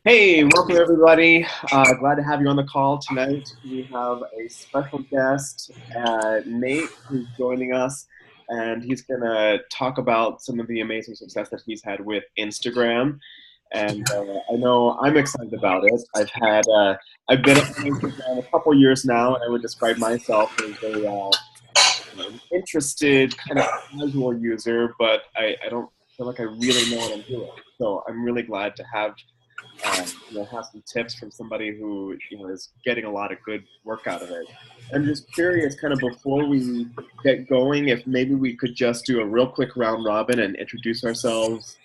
Hey, welcome everybody. Glad to have you on the call tonight. We have a special guest, Nate, who's joining us, and he's going to talk about some of the amazing success that he's had with Instagram. And I know I'm excited about it. I've been on Instagram a couple years now, and I would describe myself as an interested, kind of casual user, but I don't feel like I really know what I'm doing. So I'm really glad to have some tips from somebody who is getting a lot of good work out of it. I'm just curious, kind of before we get going, if maybe we could just do a real quick round robin and introduce ourselves.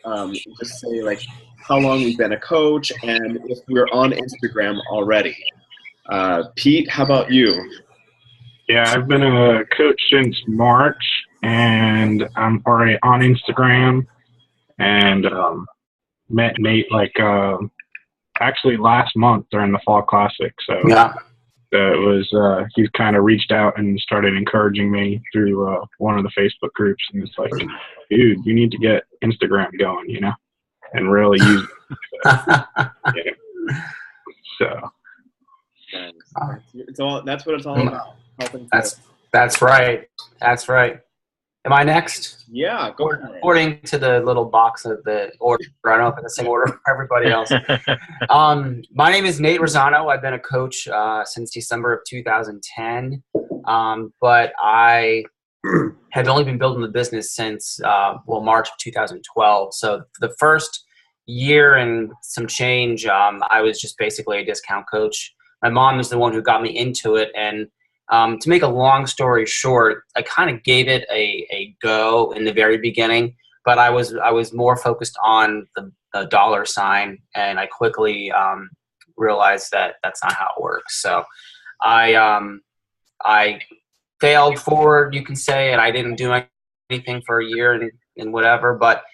Just say like how long we've been a coach and if we're on Instagram already. Pete, how about you? Yeah, I've been a coach since March, and I'm already on Instagram, and met Nate actually last month during the Fall Classic. So yeah, it was he kind of reached out and started encouraging me through one of the Facebook groups, and it's like, dude, you need to get Instagram going, and really use it. So that's what it's all about. That's right. That's right. Am I next? Yeah, go for it. According to the little box of the order, I don't know if it's the same order for everybody else. My name is Nate Razzano. I've been a coach since December of 2010, but I had only been building the business since March of 2012. So for the first year and some change, I was just basically a discount coach. My mom is the one who got me into it, and to make a long story short, I kind of gave it a go in the very beginning, but I was more focused on the dollar sign, and I quickly realized that that's not how it works. So I failed forward, you can say, and I didn't do anything for a year and whatever. But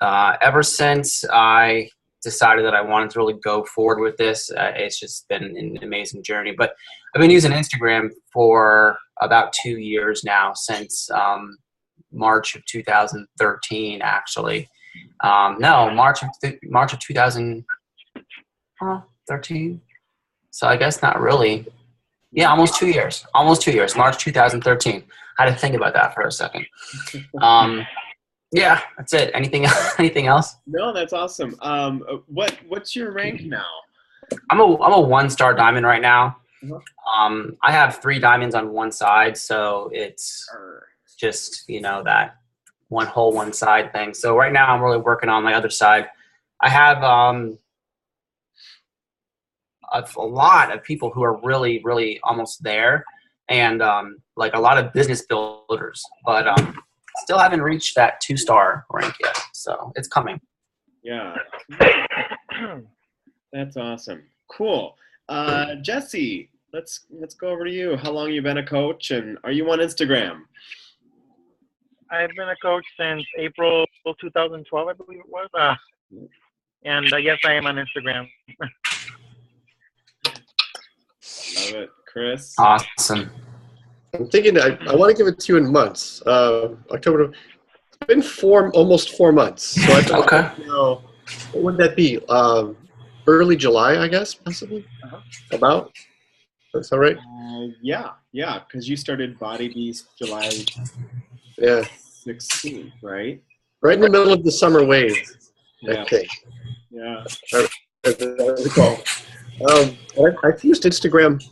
ever since I decided that I wanted to really go forward with this, it's just been an amazing journey. But I've been using Instagram for about 2 years now, since March of 2013, actually. No, March of 2013. So I guess not really. Yeah, almost 2 years. Almost 2 years. March 2013. I had to think about that for a second. Yeah, that's it. Anything else? No, that's awesome. What's your rank now? I'm a 1-star diamond right now. Uh-huh. I have 3 diamonds on one side, so it's just that one side thing. So right now I'm really working on my other side. I have a lot of people who are really, really almost there, and like a lot of business builders, but still haven't reached that 2-star rank yet, so it's coming. Yeah. That's awesome. Cool. Jesse, let's go over to you. How long you been a coach, and are you on Instagram? I've been a coach since April 2012, I believe it was. And yes, I am on Instagram. Love it. Chris? Awesome. I'm thinking I want to give it to you in months. October. It's been almost 4 months. So I thought, Okay. What would that be? Early July, I guess, possibly. Uh-huh. About. That's all right. Yeah, because you started Body Beast July 16th, right? Right in the middle of the summer wave, Yeah. I think. Yeah. I recall. I've used Instagram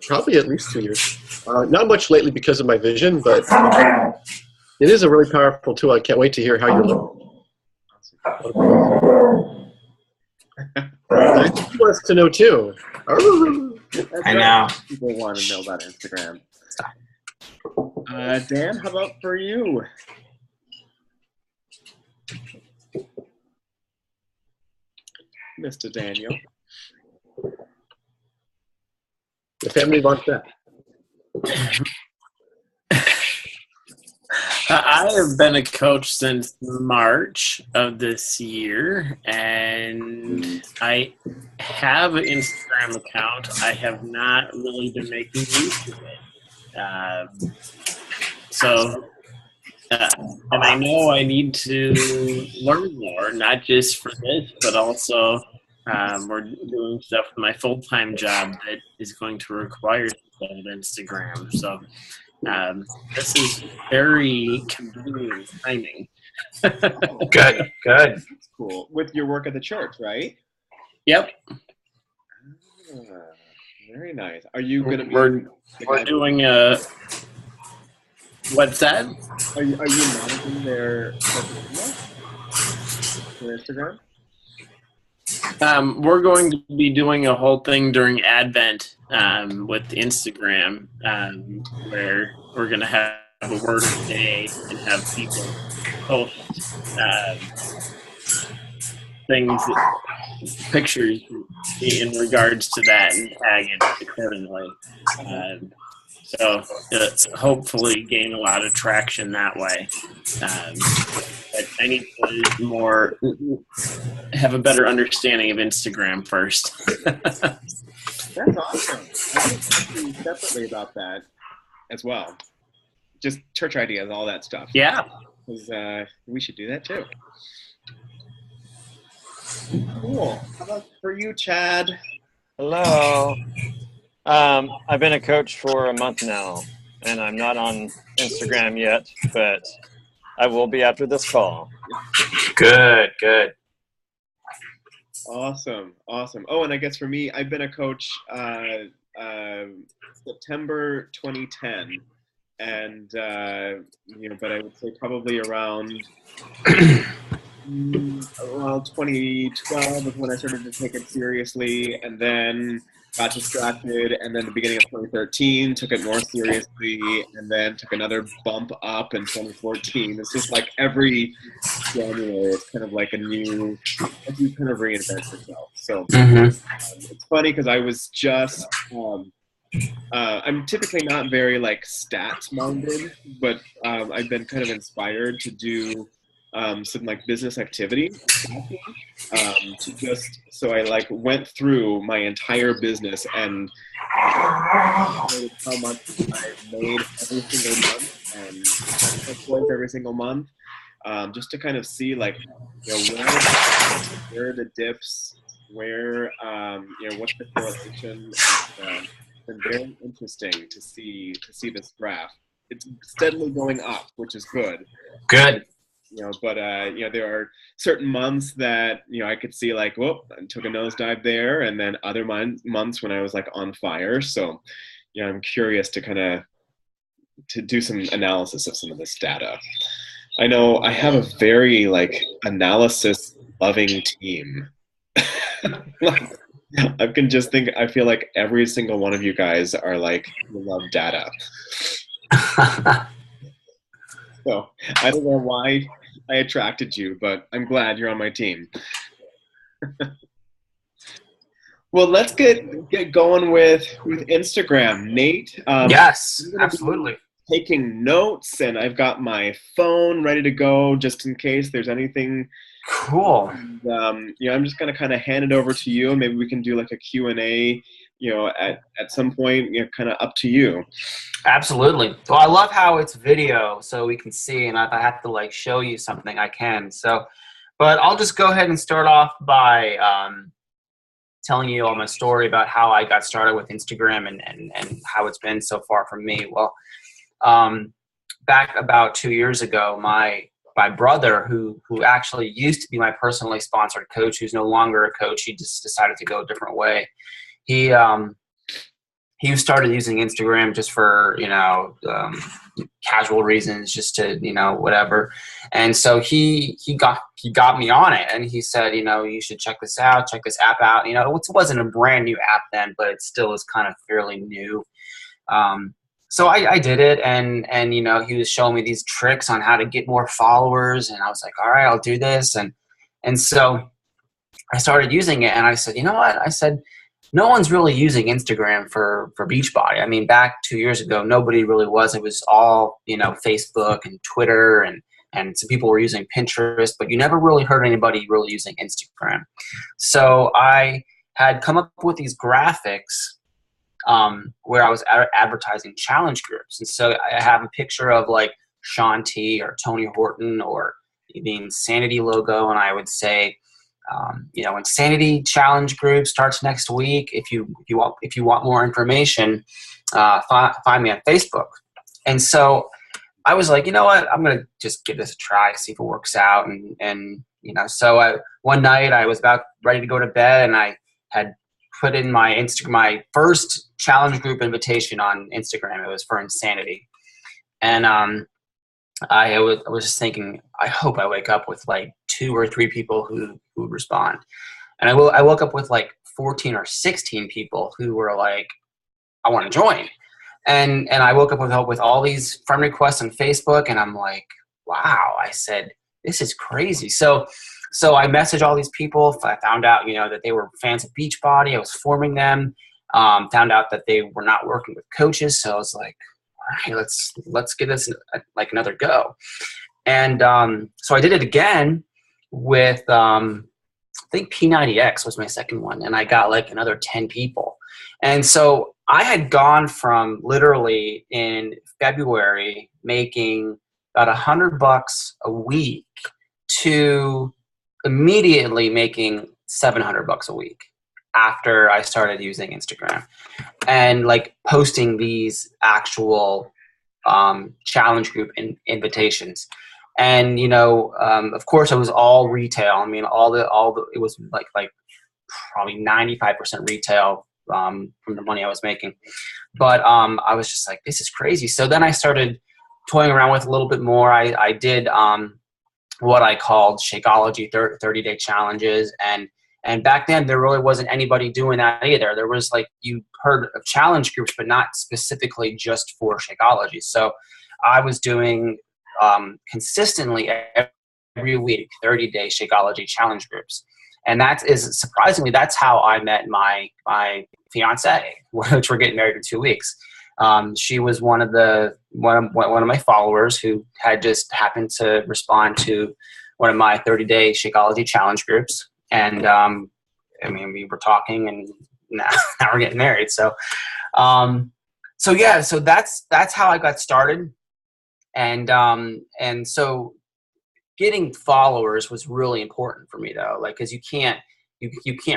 probably at least 2 years. Not much lately because of my vision, but it is a really powerful tool. I can't wait to hear how you look. He wants to know too. I know. People want to know about Instagram. Dan, how about for you? Mr. Daniel. The family wants that. I have been a coach since March of this year, and I have an Instagram account. I have not really been making use of it. and I know I need to learn more, not just for this, but also we're doing stuff with my full-time job that is going to require Instagram. So this is very convenient timing. Good. That's cool. With your work at the church, right? Yep. Very nice. Are you going to be? We're doing a. What's that? Are you managing their Instagram? We're going to be doing a whole thing during Advent with Instagram, where we're going to have a word of the day and have people post things, pictures in regards to that and tag it accordingly. So hopefully gain a lot of traction that way. But I need to have a better understanding of Instagram first. That's awesome. I think separately about that as well. Just church ideas, all that stuff. Yeah. Because we should do that too. Cool. How about for you, Chad? Hello. I've been a coach for a month now, and I'm not on Instagram yet, but I will be after this call. Good. Awesome. Oh, and I guess for me, I've been a coach September 2010, and but I would say probably around 2012 was when I started to take it seriously, and then got distracted, and then the beginning of 2013 took it more seriously, and then took another bump up in 2014. It's just like every January, it's kind of like you kind of reinvent yourself. So it's funny because I was just, I'm typically not very like stats minded, but I've been kind of inspired to do some like business activity, so I like went through my entire business and how much I made every single month and every single month, just to kind of see like where are the dips, where what's the correlation. It's been very interesting to see this graph. It's steadily going up, which is good. Good. But there are certain months that I could see like, whoop, I took a nosedive there, and then other months when I was like on fire. So, I'm curious to do some analysis of some of this data. I know I have a very like analysis loving team. I can just think. I feel like every single one of you guys are like, you love data. So I don't know why I attracted you, but I'm glad you're on my team. Well, let's get going with Instagram. Nate? Yes, absolutely. Taking notes, and I've got my phone ready to go just in case there's anything. Cool. And, I'm just going to kind of hand it over to you, and maybe we can do like a Q&A, at some point, kind of up to you. Absolutely. Well, I love how it's video, so we can see, and if I have to like show you something, I can. So, but I'll just go ahead and start off by telling you all my story about how I got started with Instagram and how it's been so far for me. Well, back about 2 years ago, my brother, who actually used to be my personally sponsored coach, who's no longer a coach, he just decided to go a different way. He started using Instagram just for, casual reasons, just to, whatever. And so he got me on it, and he said, you should check this app out. It wasn't a brand new app then, but it still is kind of fairly new. So I did it, and he was showing me these tricks on how to get more followers, and I was like, all right, I'll do this. And so I started using it, and I said, you know what? I said, no one's really using Instagram for Beachbody. I mean, back 2 years ago, nobody really was. It was all, Facebook and Twitter, and some people were using Pinterest, but you never really heard anybody really using Instagram. So I had come up with these graphics where I was advertising challenge groups. And so I have a picture of like Sean T or Tony Horton or the Insanity logo, and I would say, Insanity Challenge group starts next week. If you want more information, find me on Facebook. And so I was like, you know what, I'm gonna just give this a try, see if it works out. And so one night I was about ready to go to bed, and I had put in my first challenge group invitation on Instagram. It was for Insanity, and I was just thinking, I hope I wake up with like 2 or 3 people who respond. And I woke up with like 14 or 16 people who were like, I want to join. And I woke up with all these friend requests on Facebook, and I'm like, wow. I said, this is crazy. So I messaged all these people. I found out, that they were fans of Beachbody. I was forming them. Found out that they were not working with coaches. So I was like, all right, let's give this like another go. And so I did it again with I think P90X was my second one, and I got like another 10 people. And so I had gone from literally in February making about $100 a week to immediately making $700 a week after I started using Instagram and like posting these actual challenge group invitations. And of course it was all retail. I mean, it was like probably 95% retail from the money I was making. But I was just like, this is crazy. So then I started toying around with a little bit more. I did what I called Shakeology 30-day challenges. And back then there really wasn't anybody doing that either. There was like, you heard of challenge groups, but not specifically just for Shakeology. So I was doing consistently every week 30-day Shakeology challenge groups. And surprisingly, that's how I met my fiance, which we're getting married in 2 weeks. She was one of my followers who had just happened to respond to one of my 30-day Shakeology challenge groups. And we were talking, and now we're getting married. So that's how I got started. And so getting followers was really important for me, though, like, because you can't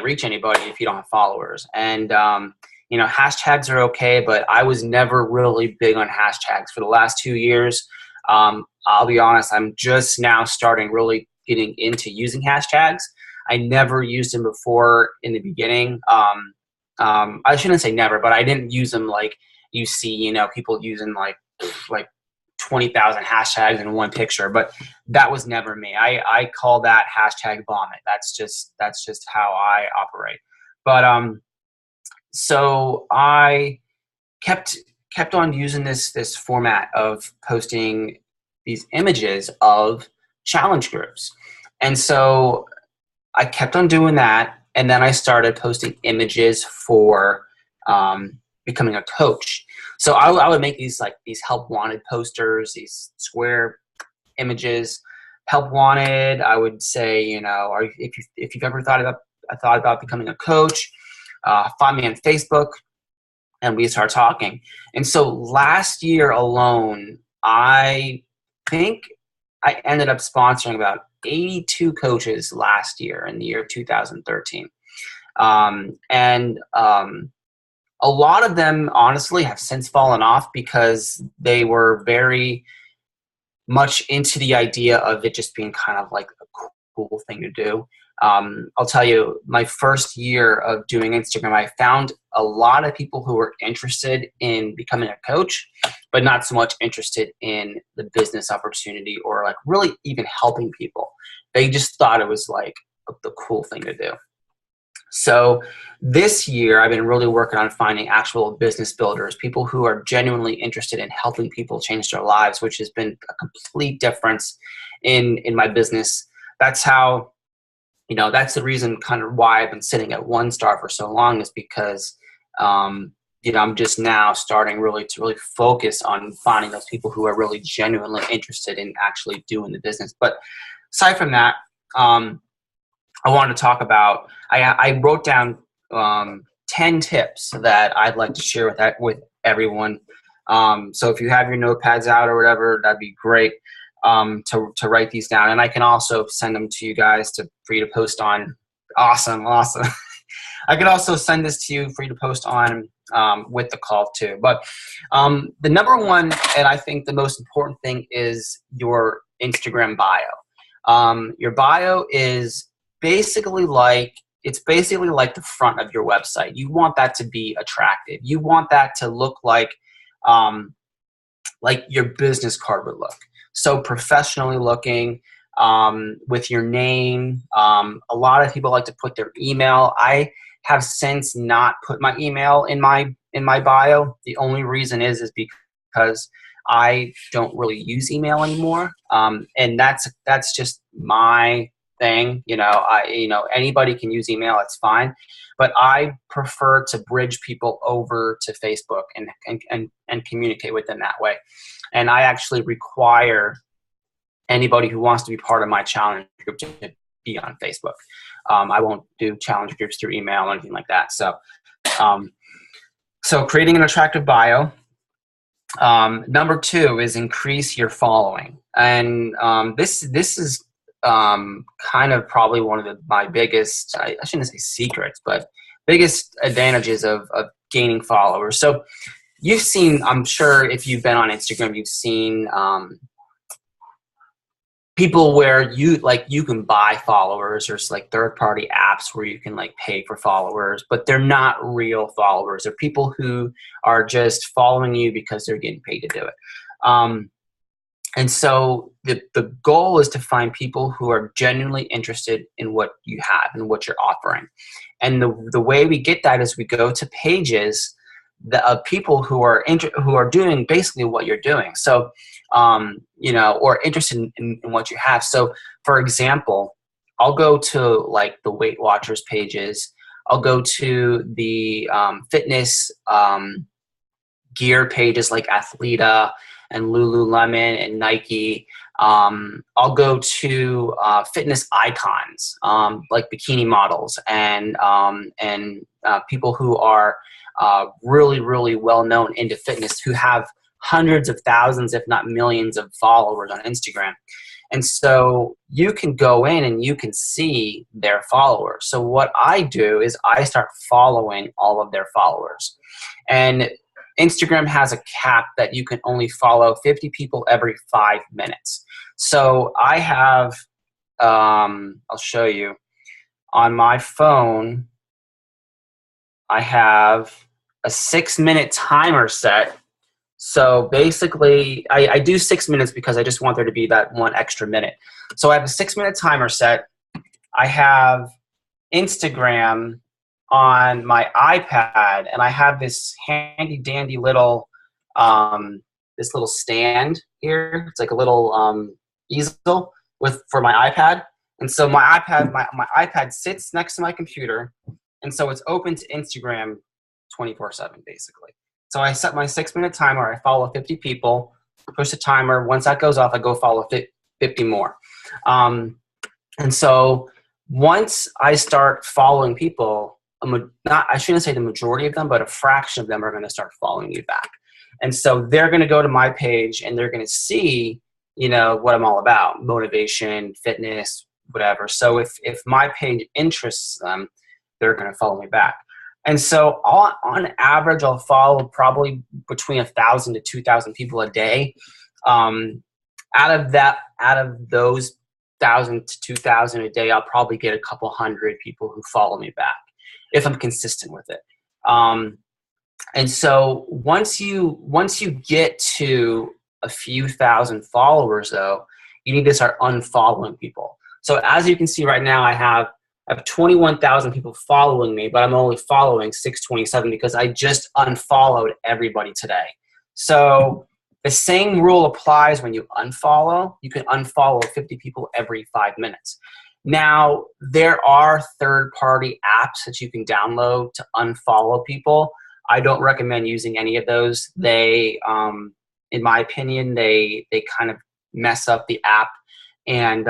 reach anybody if you don't have followers. And hashtags are okay, but I was never really big on hashtags for the last 2 years. I'll be honest, I'm just now starting really getting into using hashtags. I never used them before in the beginning. I shouldn't say never, but I didn't use them like you see, people using like 20,000 hashtags in one picture, but that was never me. I call that hashtag vomit. That's just how I operate. But so I kept on using this format of posting these images of challenge groups. And so I kept on doing that, and then I started posting images for becoming a coach. So I would make these help wanted posters, these square images. Help wanted, I would say, if you've ever thought about becoming a coach, find me on Facebook, and we start talking. And so last year alone, I think I ended up sponsoring about 82 coaches last year in the year 2013. A lot of them, honestly, have since fallen off because they were very much into the idea of it just being kind of like a cool thing to do. I'll tell you, my first year of doing Instagram, I found a lot of people who were interested in becoming a coach, but not so much interested in the business opportunity or like really even helping people. They just thought it was like the cool thing to do. So this year, I've been really working on finding actual business builders, people who are genuinely interested in helping people change their lives, which has been a complete difference in my business. That's how, that's the reason kind of why I've been sitting at 1 star for so long, is because, I'm just now starting to really focus on finding those people who are really genuinely interested in actually doing the business. But aside from that, I wanted to talk about, I wrote down 10 tips that I'd like to share with everyone So if you have your notepads out or whatever, that'd be great to write these down. And I can also send them to you guys for you to post on. Awesome. I can also send this to you for you to post on with the call too. But the number one, and I think the most important thing, is your Instagram bio. Your bio is basically like the front of your website. You want that to be attractive. You want that to look like your business card would look. So professionally looking, with your name. A lot of people like to put their email. I have since not put my email in my bio. The only reason is because I don't really use email anymore. And that's just my thing. Anybody can use email, it's fine. But I prefer to bridge people over to Facebook and communicate with them that way. And I actually require anybody who wants to be part of my challenge group to be on Facebook. I won't do challenge groups through email or anything like that. So creating an attractive bio. Number 2 is increase your following. And this is kind of probably one of my biggest, I shouldn't say secrets, but biggest advantages of gaining followers. So you've seen, I'm sure if you've been on Instagram, you've seen people where you can buy followers. There's like third-party apps where you can pay for followers, but they're not real followers. They're people who are just following you because they're getting paid to do it. And so the goal is to find people who are genuinely interested in what you have and what you're offering. And the way we get that is we go to pages of people who are doing basically what you're doing. So, or interested in what you have. So, for example, I'll go to the Weight Watchers pages. I'll go to the fitness gear pages like Athleta and Lululemon and Nike. I'll go to fitness icons like bikini models and people who are really, really well known into fitness, who have hundreds of thousands, if not millions, of followers on Instagram. And so you can go in and you can see their followers. So what I do is I start following all of their followers. And Instagram has a cap that you can only follow 50 people every 5 minutes. So I have, I'll show you, on my phone, I have a 6-minute timer set. So basically, I do 6 minutes because I just want there to be that 1 extra minute. So I have a 6-minute timer set. I have Instagram on my iPad, and I have this handy dandy little this little stand here. It's like a little easel for my iPad. And so my iPad sits next to my computer, and so it's open to Instagram 24/7 basically. So I set my 6-minute timer. I follow 50 people, push the timer. Once that goes off, I go follow 50 more. And so once I start following people, I shouldn't say the majority of them, but a fraction of them are going to start following you back. And so they're going to go to my page and they're going to see, what I'm all about, motivation, fitness, whatever. So if my page interests them, they're going to follow me back. And so on average, I'll follow probably between 1,000 to 2,000 people a day. Out of those 1,000 to 2,000 a day, I'll probably get a couple hundred people who follow me back if I'm consistent with it. And so once you get to a few thousand followers, though, you need to start unfollowing people. So as you can see right now, I have 21,000 people following me, but I'm only following 627 because I just unfollowed everybody today. So the same rule applies when you unfollow. You can unfollow 50 people every 5 minutes. Now, there are third-party apps that you can download to unfollow people. I don't recommend using any of those. They, in my opinion, they kind of mess up the app. And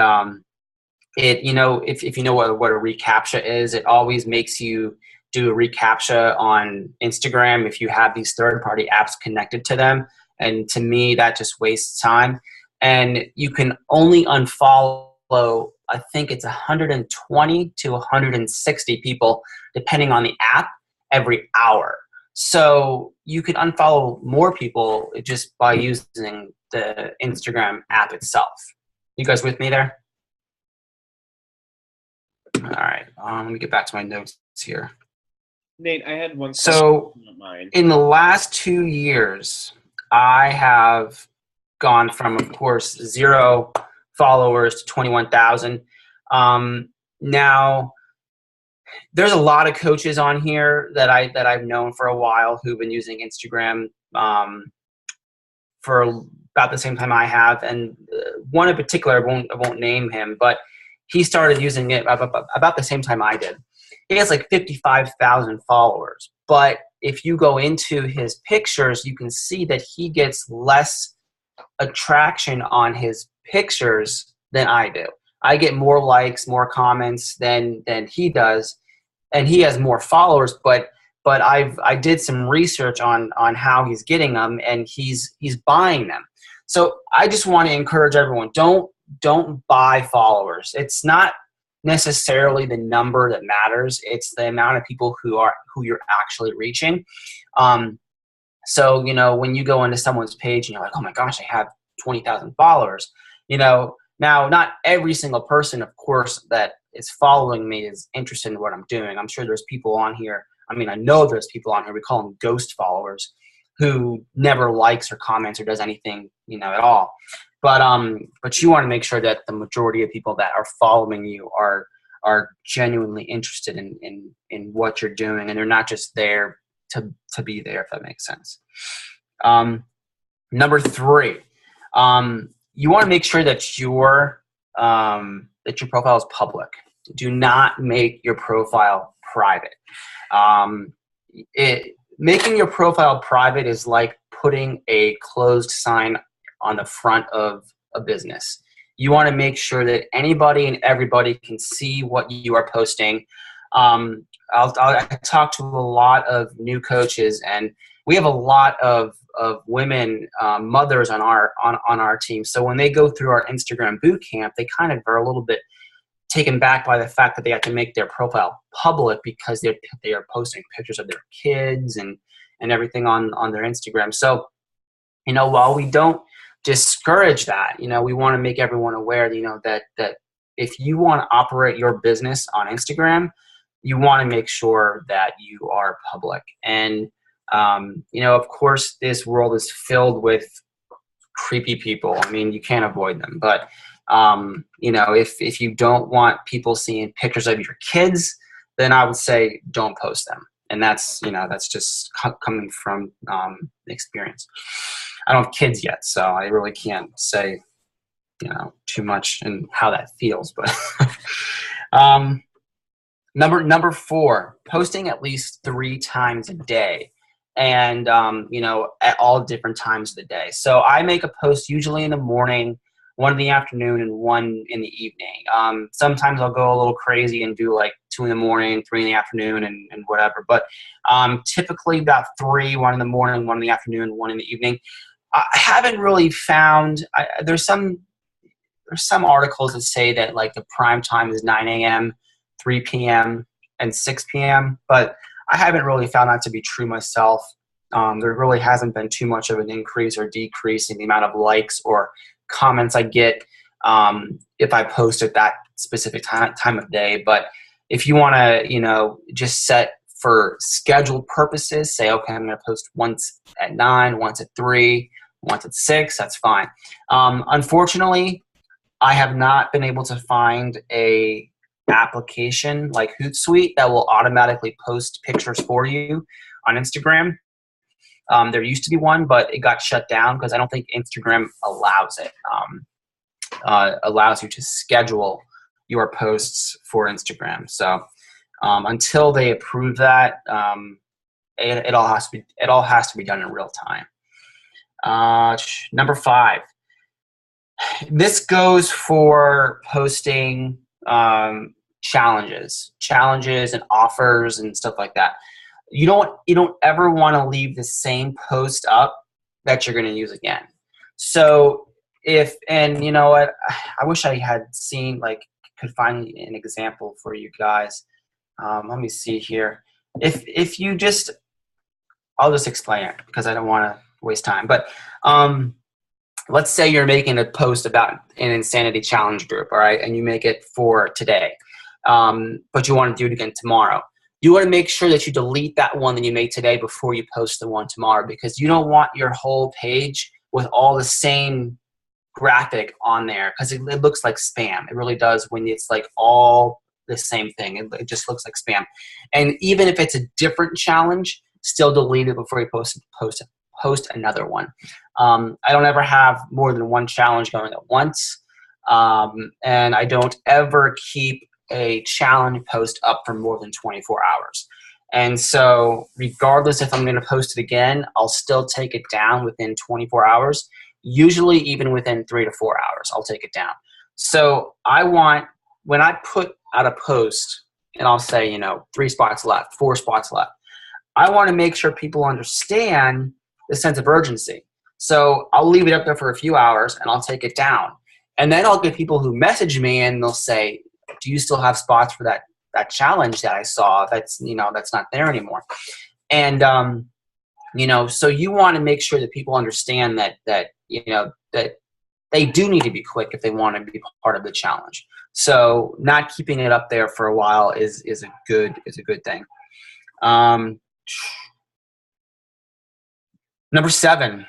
if you know what a reCAPTCHA is, it always makes you do a reCAPTCHA on Instagram if you have these third-party apps connected to them. And to me, that just wastes time. And you can only unfollow, I think it's 120 to 160 people, depending on the app, every hour. So you can unfollow more people just by using the Instagram app itself. You guys with me there? All right. Let me get back to my notes here. Nate, I had one question. So in the last 2 years, I have gone from, of course, 0 followers to 21,000. Now, there's a lot of coaches on here that I've known for a while who've been using Instagram for about the same time I have, and one in particular, I won't name him, but he started using it about the same time I did. He has like 55,000 followers, but if you go into his pictures, you can see that he gets less attraction on his pictures than I do. I get more likes, more comments than he does, and he has more followers. But I did some research on how he's getting them, and he's buying them. So I just want to encourage everyone: don't buy followers. It's not necessarily the number that matters. It's the amount of people who you're actually reaching. So, when you go into someone's page and you're like, oh my gosh, I have 20,000 followers, now not every single person, of course, that is following me is interested in what I'm doing. I'm sure there's people on here. I know there's people on here, we call them ghost followers, who never likes or comments or does anything, at all. But you want to make sure that the majority of people that are following you are genuinely interested in what you're doing, and they're not just there to be there, if that makes sense. Number 3, you want to make sure that your profile is public. Do not make your profile private. Making your profile private is like putting a closed sign on the front of a business. You want to make sure that anybody and everybody can see what you are posting. I talk to a lot of new coaches, and we have a lot of women, mothers on our team. So when they go through our Instagram boot camp, they kind of are a little bit taken back by the fact that they have to make their profile public because they are posting pictures of their kids and everything on their Instagram. So, while we don't discourage that, we want to make everyone aware, that if you want to operate your business on Instagram, you want to make sure that you are public. And, of course, this world is filled with creepy people. You can't avoid them. But, if you don't want people seeing pictures of your kids, then I would say don't post them. And that's just coming from experience. I don't have kids yet, so I really can't say, too much and how that feels. But number 4, posting at least 3 times a day, and at all different times of the day. So I make a post usually in the morning, 1 in the afternoon, and 1 in the evening. Sometimes I'll go a little crazy and do like 2 in the morning, 3 in the afternoon, and whatever. But typically about 3, 1 in the morning, 1 in the afternoon, 1 in the evening. I haven't really found. There's some articles that say that like the prime time is 9 a.m., 3 p.m., and 6 p.m. But I haven't really found that to be true myself. There really hasn't been too much of an increase or decrease in the amount of likes or comments I get if I post at that specific time of day. But if you want to, just set for scheduled purposes, say, okay, I'm going to post once at 9, once at 3, once at 6, that's fine. Unfortunately, I have not been able to find a application like Hootsuite that will automatically post pictures for you on Instagram. There used to be one, but it got shut down because I don't think Instagram allows it. Allows you to schedule your posts for Instagram. So until they approve that, it all has to be done in real time. Number 5. This goes for posting challenges and offers and stuff like that. You don't ever want to leave the same post up that you're going to use again. So and you know what, I wish I had seen, like, could find an example for you guys. Let me see here. If you just, I'll just explain it because I don't want to waste time. But let's say you're making a post about an insanity challenge group, all right, and you make it for today, but you want to do it again tomorrow. You want to make sure that you delete that one that you made today before you post the one tomorrow, because you don't want your whole page with all the same graphic on there, because it looks like spam. It really does when it's like all the same thing. It just looks like spam. And even if it's a different challenge, still delete it before you post another one. I don't ever have more than one challenge going at once, and I don't ever keep a challenge post up for more than 24 hours. And so regardless if I'm going to post it again, I'll still take it down within 24 hours, usually even within 3 to 4 hours, I'll take it down. So when I put out a post and I'll say, 3 spots left, 4 spots left, I want to make sure people understand the sense of urgency. So I'll leave it up there for a few hours and I'll take it down. And then I'll get people who message me and they'll say, do you still have spots for that challenge that I saw that's not there anymore? And so you want to make sure that people understand that they do need to be quick if they want to be part of the challenge. So not keeping it up there for a while is a good thing. Number 7.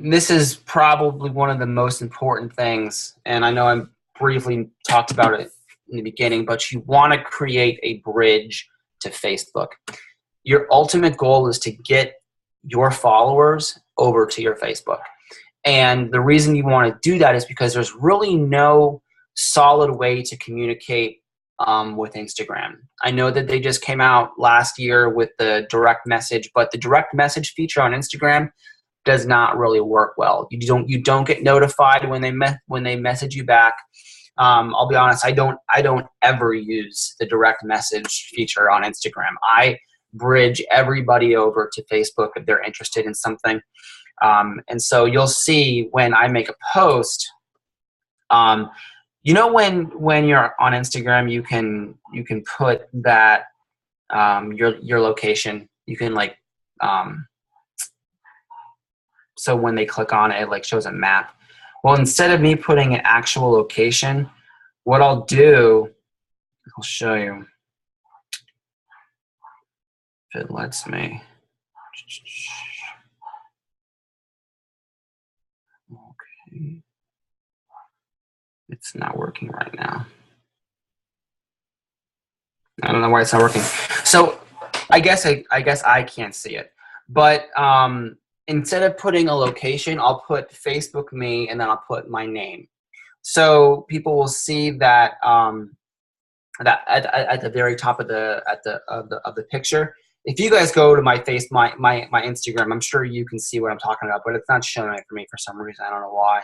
This is probably one of the most important things, and I know I briefly talked about it in the beginning, but you want to create a bridge to Facebook. Your ultimate goal is to get your followers over to your Facebook. And the reason you want to do that is because there's really no solid way to communicate with Instagram. I know that they just came out last year with the direct message, but the direct message feature on Instagram does not really work well. You don't get notified when they message you back. I'll be honest, I don't ever use the direct message feature on Instagram. I bridge everybody over to Facebook if they're interested in something. And so you'll see when I make a post, when you're on Instagram, you can put that your location. You can so when they click on it, it shows a map. Well, instead of me putting an actual location, what I'll do, I'll show you if it lets me. Okay. It's not working right now. I don't know why it's not working. So I guess I can't see it. But instead of putting a location, I'll put Facebook me and then I'll put my name. So people will see that that at the very top of the picture. If you guys go to my Instagram, I'm sure you can see what I'm talking about, but it's not showing it for me for some reason. I don't know why.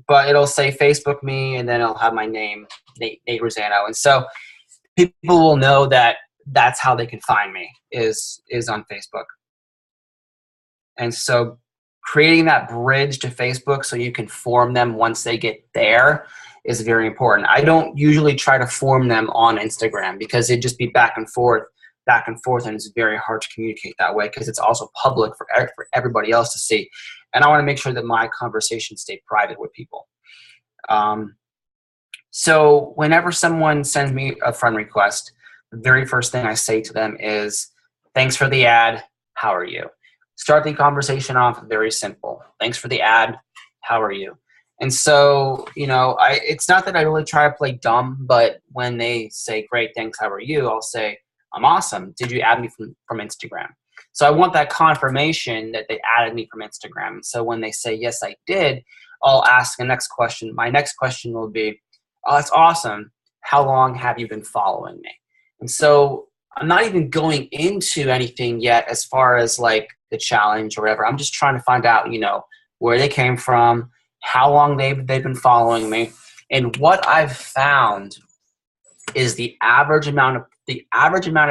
But it'll say Facebook me, and then it'll have my name, Nate Razzano. And so people will know that that's how they can find me is on Facebook. And so creating that bridge to Facebook so you can form them once they get there is very important. I don't usually try to form them on Instagram because it'd just be back and forth, and it's very hard to communicate that way because it's also public for everybody else to see. And I want to make sure that my conversations stay private with people. So whenever someone sends me a friend request, the very first thing I say to them is, thanks for the ad, how are you? Start the conversation off very simple. Thanks for the ad, how are you? And so, it's not that I really try to play dumb, but when they say, great, thanks, how are you? I'll say, I'm awesome. Did you add me from Instagram? So I want that confirmation that they added me from Instagram. So when they say, yes, I did, I'll ask the next question. My next question will be, oh, that's awesome. How long have you been following me? And so I'm not even going into anything yet as far as the challenge or whatever. I'm just trying to find out, where they came from, how long they've been following me. And what I've found is the average amount of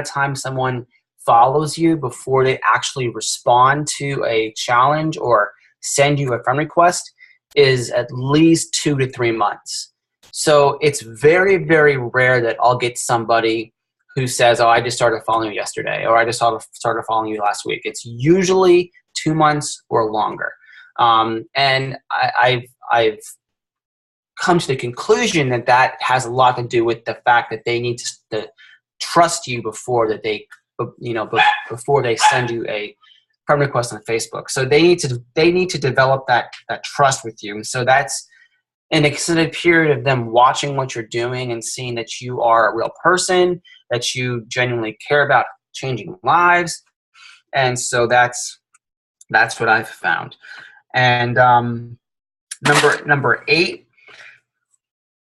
time someone follows you before they actually respond to a challenge or send you a friend request is at least 2 to 3 months. So it's very, very rare that I'll get somebody who says, oh, I just started following you yesterday, or I just started following you last week. It's usually 2 months or longer. And I've come to the conclusion that has a lot to do with the fact that they need to trust you before they send you a friend request on Facebook. So they need to develop that trust with you. And so that's an extended period of them watching what you're doing and seeing that you are a real person, that you genuinely care about changing lives. And so that's what I've found. And number 8,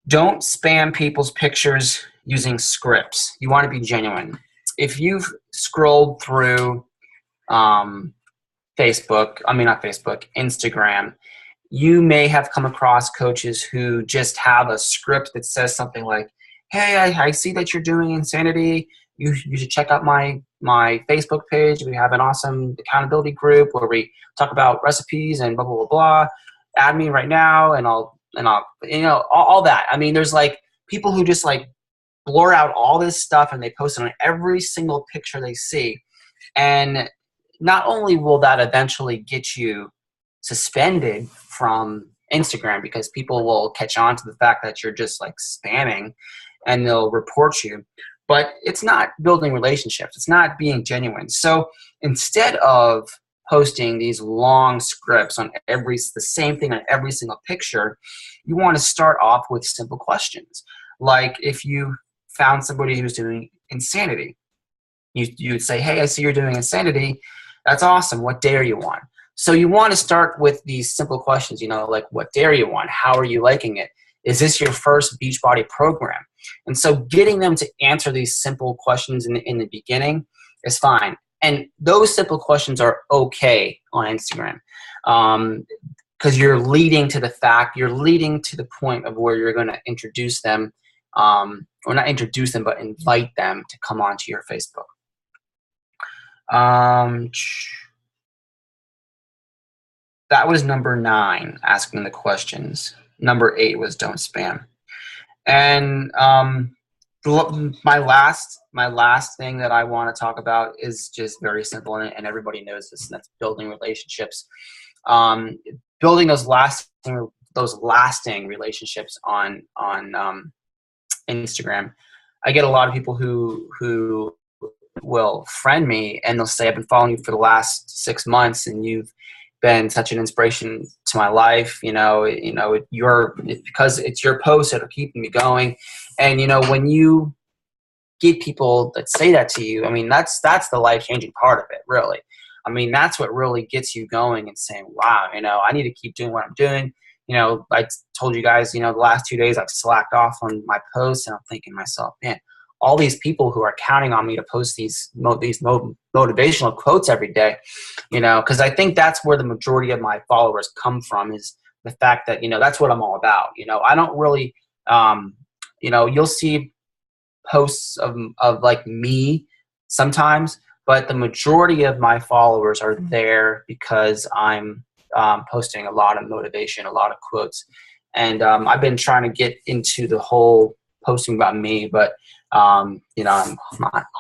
don't spam people's pictures using scripts. You want to be genuine. If you've scrolled through Instagram, you may have come across coaches who just have a script that says something like, hey, I see that you're doing Insanity. You should check out my Facebook page. We have an awesome accountability group where we talk about recipes and blah, blah, blah, blah. Add me right now and I'll all that. I mean, there's like people who just like blur out all this stuff and they post it on every single picture they see. And not only will that eventually get you suspended from Instagram because people will catch on to the fact that you're just like spamming and they'll report you, but it's not building relationships. It's not being genuine. So instead of posting these long scripts on the same thing on every single picture, you want to start off with simple questions. Like if you found somebody who's doing Insanity, you would say, hey, I see you're doing Insanity. That's awesome. What day are you on? So you want to start with these simple questions, like what day are you on? How are you liking it? Is this your first Beachbody program? And so getting them to answer these simple questions in the beginning is fine. And those simple questions are okay on Instagram because you're leading to the point of where you're going to introduce them, or not introduce them, but invite them to come onto your Facebook. That was number 9, asking the questions. Number 8 was don't spam. And my last thing that I want to talk about is just very simple, and everybody knows this, and that's building relationships. Building those lasting relationships on Instagram. I get a lot of people who will friend me and they'll say, I've been following you for the last 6 months and you've been such an inspiration to my life. Because it's your posts that are keeping me going. And when you get people that say that to you, I mean, that's the life-changing part of it, really. I mean, that's what really gets you going and saying, wow, I need to keep doing what I'm doing. I told you guys, the last 2 days I've slacked off on my posts, and I'm thinking to myself, man, all these people who are counting on me to post these motivational quotes every day, because I think that's where the majority of my followers come from, is the fact that, that's what I'm all about. I don't really, you'll see posts of like me sometimes, but the majority of my followers are there because I'm posting a lot of motivation, a lot of quotes. And I've been trying to get into the whole posting about me, but I'm not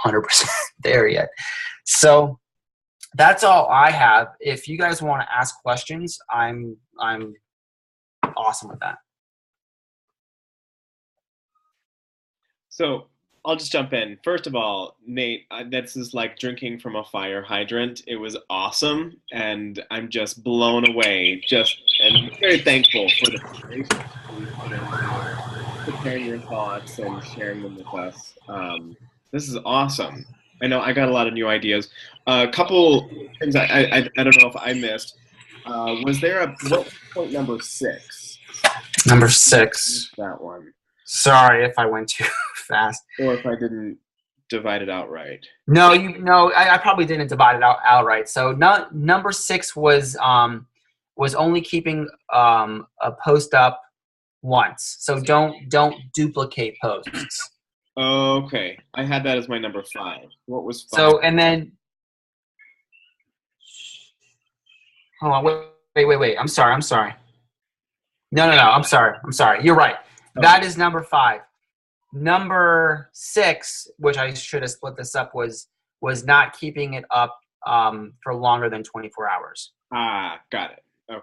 100% there yet. So that's all I have. If you guys want to ask questions, I'm awesome with that. So I'll just jump in. First of all, Nate, this is like drinking from a fire hydrant. It was awesome, and I'm just blown away. And very thankful for the preparation you put into preparing your thoughts and sharing them with us. This is awesome. I know I got a lot of new ideas. A couple things I don't know if I missed. Was there what point number 6? Number 6. That one. Sorry if I went too fast. Or if I didn't divide it out right. No, I probably didn't divide it out outright. So number 6 was only keeping a post up once. So don't duplicate posts. Okay, I had that as my number 5. What was 5? So, and then, hold on, wait. I'm sorry. No. I'm sorry. You're right. That is number 5. Number 6, which I should have split this up, was not keeping it up for longer than 24 hours. Ah, got it. Okay.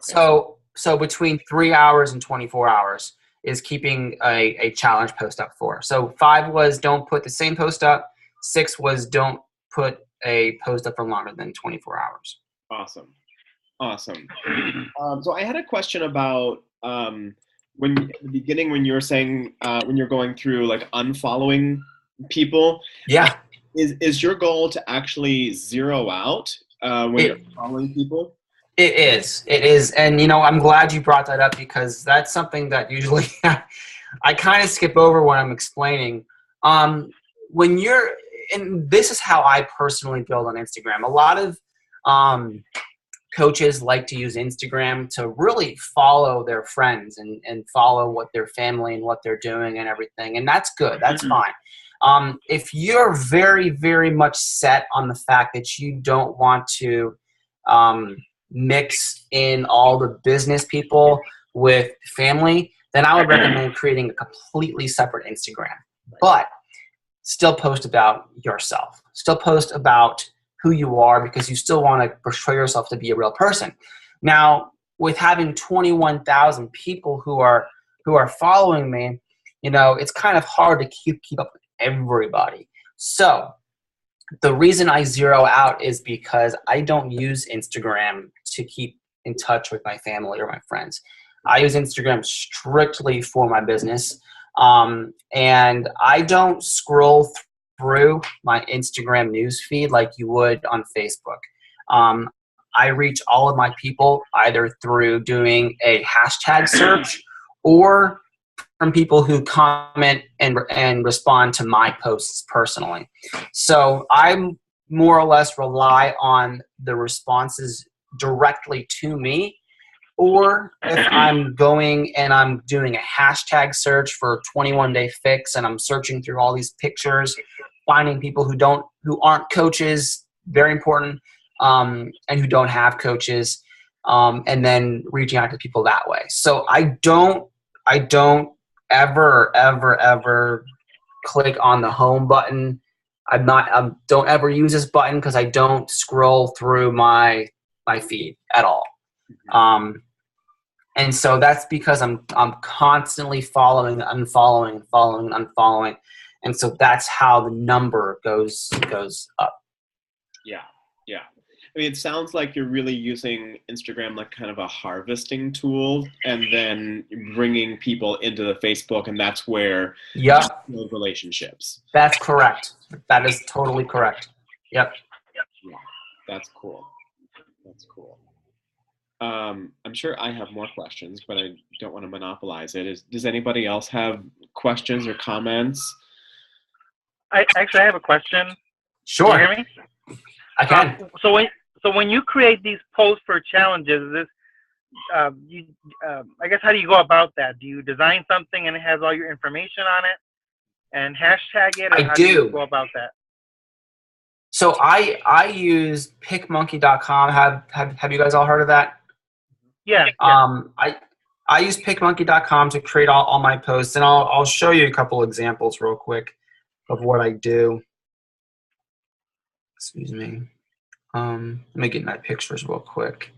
So between 3 hours and 24 hours is keeping a challenge post up for. So 5 was don't put the same post up. 6 was don't put a post up for longer than 24 hours. Awesome. So I had a question about when at the beginning when you were saying when you're going through like unfollowing people. Yeah. Is your goal to actually zero out when you're following people? It is. And, I'm glad you brought that up because that's something that usually I kind of skip over when I'm explaining. When you're, and this is how I personally build on Instagram. A lot of coaches like to use Instagram to really follow their friends and follow what their family and what they're doing and everything. And that's good. That's fine. If you're very, very much set on the fact that you don't want to mix in all the business people with family, then I would recommend creating a completely separate Instagram. But still post about yourself. Still post about who you are because you still want to portray yourself to be a real person. Now, with having 21,000 people who are following me, it's kind of hard to keep up with everybody. So the reason I zero out is because I don't use Instagram to keep in touch with my family or my friends. I use Instagram strictly for my business. And I don't scroll through my Instagram news feed like you would on Facebook. I reach all of my people either through doing a hashtag search or from people who comment and respond to my posts personally. So I more or less rely on the responses directly to me. Or if I'm going and I'm doing a hashtag search for 21-day fix and I'm searching through all these pictures, finding people who aren't coaches, very important, and who don't have coaches, and then reaching out to people that way. So I don't ever click on the home button. Don't ever use this button because I don't scroll through my feed at all. And so that's because I'm constantly following, unfollowing. And so that's how the number goes up. Yeah. I mean, it sounds like you're really using Instagram like kind of a harvesting tool and then bringing people into the Facebook, and that's where you build relationships. That's correct. That is totally correct. Yep. Yeah, that's cool. I'm sure I have more questions, but I don't want to monopolize it. Does anybody else have questions or comments? I have a question. Sure. Can you hear me? I can. So when you create these posts for challenges, I guess how do you go about that? Do you design something and it has all your information on it and hashtag it? Or how do you go about that? So I use pickmonkey.com. Have you guys all heard of that? Yeah. I use pickmonkey.com to create all my posts, and I'll show you a couple examples real quick of what I do. Excuse me. Let me get my pictures real quick.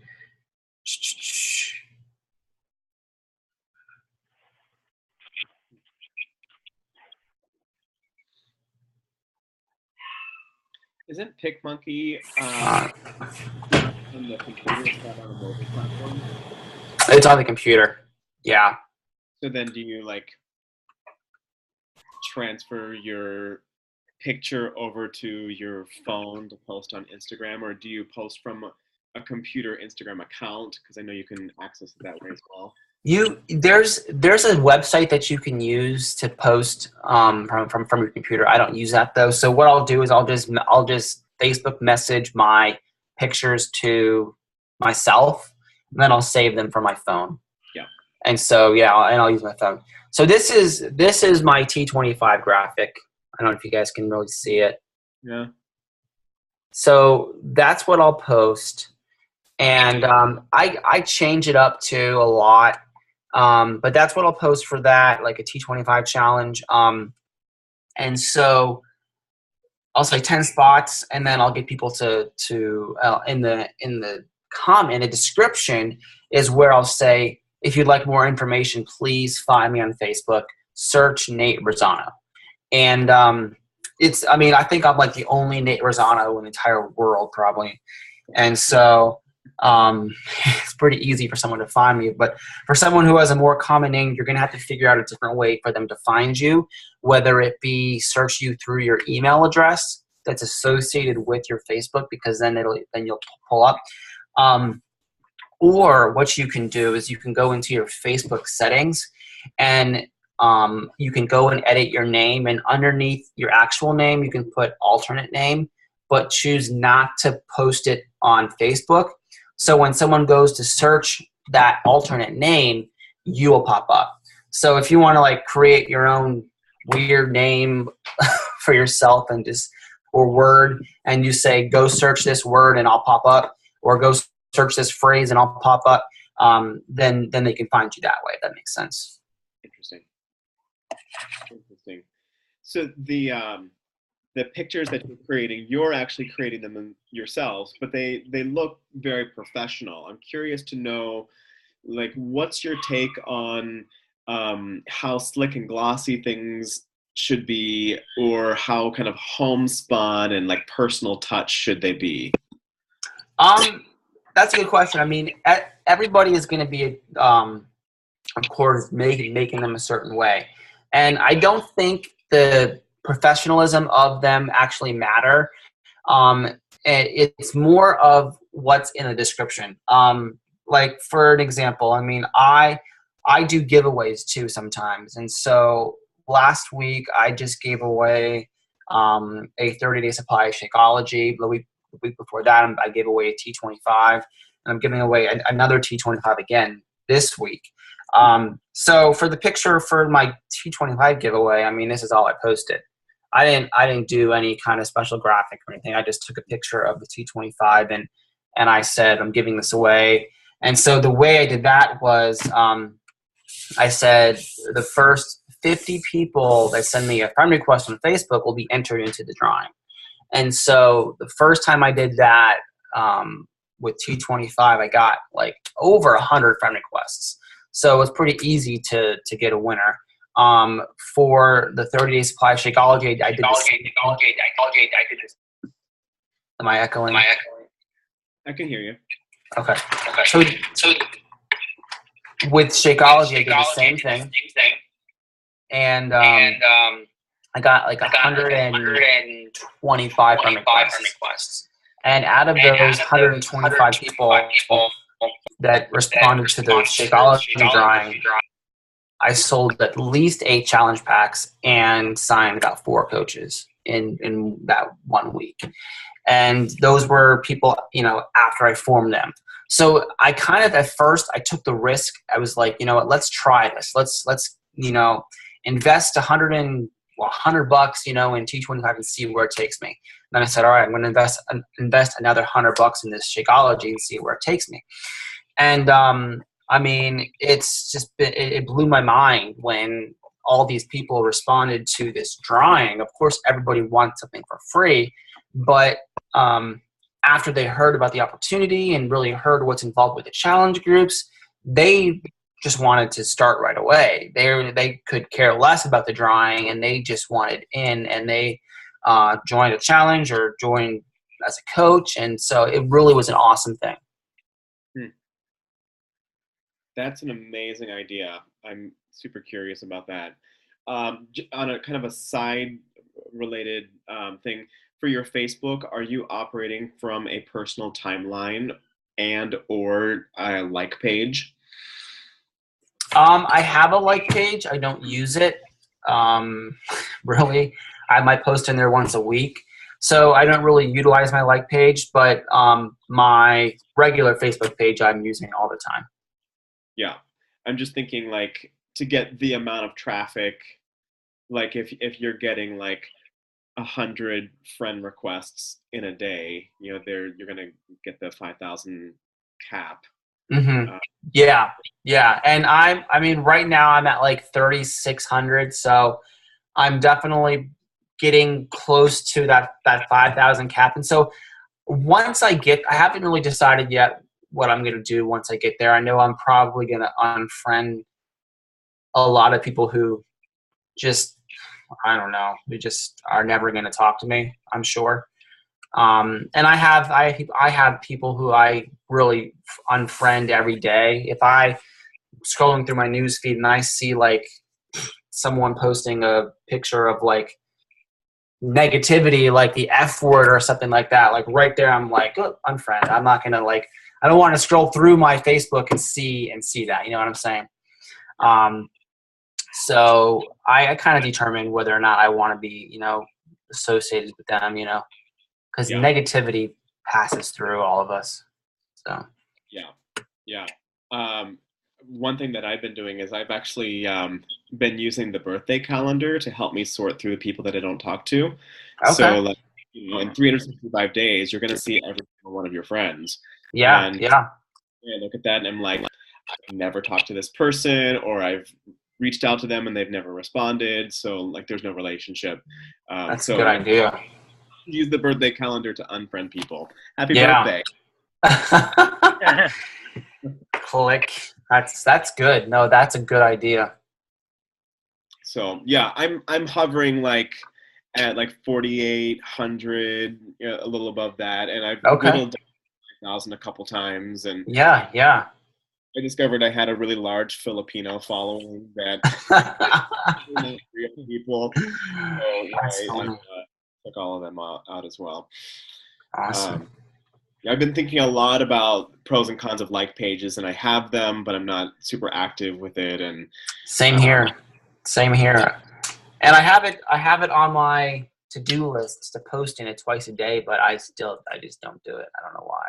Isn't PickMonkey on the computer? It's not on a mobile platform? It's on the computer. Yeah. So then do you like transfer your picture over to your phone to post on Instagram, or do you post from a computer Instagram account? Because I know you can access it that way as well. There's a website that you can use to post from your computer. I don't use that though. So what I'll do is I'll just Facebook message my pictures to myself, and then I'll save them from my phone. Yeah. And so I'll use my phone. So this is my T25 graphic. I don't know if you guys can really see it. Yeah. So that's what I'll post. And I change it up too a lot. But that's what I'll post for that, like a T25 challenge. And so I'll say 10 spots, and then I'll get people to in the comment, in the description is where I'll say, if you'd like more information, please find me on Facebook, search Nate Razzano. And I think I'm like the only Nate Razzano in the entire world probably. And so it's pretty easy for someone to find me. But for someone who has a more common name, you're going to have to figure out a different way for them to find you, whether it be search you through your email address that's associated with your Facebook, because then you'll pull up. Or what you can do is you can go into your Facebook settings, and you can go and edit your name, and underneath your actual name you can put alternate name, but choose not to post it on Facebook. So when someone goes to search that alternate name, you will pop up. So if you want to like create your own weird name for yourself or word, and you say, go search this word and I'll pop up, or go search this phrase and I'll pop up, then they can find you that way. If that makes sense. Interesting. So the pictures that you're creating, you're actually creating them yourselves, but they look very professional. I'm curious to know, like, what's your take on how slick and glossy things should be, or how kind of homespun and like personal touch should they be? That's a good question. I mean, everybody is going to be, of course, making them a certain way. And I don't think the professionalism of them actually matter. It's more of what's in the description. Like for an example, I mean, I do giveaways too sometimes. And so last week I just gave away a 30-day supply of Shakeology. The week before that, I gave away a T25, and I'm giving away another T25 again this week. So for the picture for my T25 giveaway, I mean, this is all I posted. I didn't do any kind of special graphic or anything. I just took a picture of the T25 and I said, I'm giving this away. And so the way I did that was, I said the first 50 people that send me a friend request on Facebook will be entered into the drawing. And so the first time I did that with T25, I got like over 100 friend requests. So it was pretty easy to get a winner. For the 30-day supply of Shakeology, I did this. Am I echoing? I can hear you. Okay. So with Shakeology, I did the same thing. And I got like 125 friend requests. And out of those 125 people that responded to the Shakeology drawing, I sold at least 8 challenge packs and signed about 4 coaches in that 1 week. And those were people, after I formed them. So I kind of, at first, I took the risk. I was like, you know what, let's try this. Let's invest $100 in T25 and see where it takes me. And then I said, all right, I'm going to invest another $100 in this Shakeology and see where it takes me. And I mean, it blew my mind when all these people responded to this drawing. Of course, everybody wants something for free, but after they heard about the opportunity and really heard what's involved with the challenge groups, they just wanted to start right away. They could care less about the drawing, and they just wanted in, and they joined a challenge or joined as a coach. And so it really was an awesome thing. That's an amazing idea. I'm super curious about that. On a kind of a side related thing, for your Facebook, are you operating from a personal timeline and or a like page? I have a like page. I don't use it. Really, I might post in there once a week. So I don't really utilize my like page, but my regular Facebook page I'm using all the time. Yeah, I'm just thinking, like, to get the amount of traffic, like if you're getting like 100 friend requests in a day, you know, you're gonna get the 5,000 cap. Yeah, yeah. And I mean, right now I'm at like 3,600, so I'm definitely getting close to that 5,000 cap. And so once I haven't really decided yet what I'm gonna do once I get there. I know I'm probably gonna unfriend a lot of people who just, I don't know, who just are never gonna talk to me, I'm sure. And I have people who I really unfriend every day. If I scrolling through my news feed and I see like someone posting a picture of like negativity, like the F word or something like that, like right there, I'm like, oh, unfriend. I'm not gonna like. I don't want to scroll through my Facebook and see that. You know what I'm saying? So I kind of determine whether or not I want to be, you know, associated with them. You know, because negativity passes through all of us. So yeah. One thing that I've been doing is I've actually been using the birthday calendar to help me sort through the people that I don't talk to. Okay. So, like, you know, in 365 days, you're going to see every single one of your friends. Yeah, and yeah. I look at that and I'm like, I've never talked to this person, or I've reached out to them and they've never responded. So, like, there's no relationship. That's a good idea. Use the birthday calendar to unfriend people. Happy birthday. Click. That's good. No, that's a good idea. So yeah, I'm hovering like at like 4,800, a little above that, and I've whittled down 5,000 a couple times, and yeah. I discovered I had a really large Filipino following that real people. So I took all of them out as well. Awesome. I've been thinking a lot about pros and cons of like pages, and I have them, but I'm not super active with it. And same here. And I have it on my to-do list to post in it twice a day, but I just don't do it. I don't know why.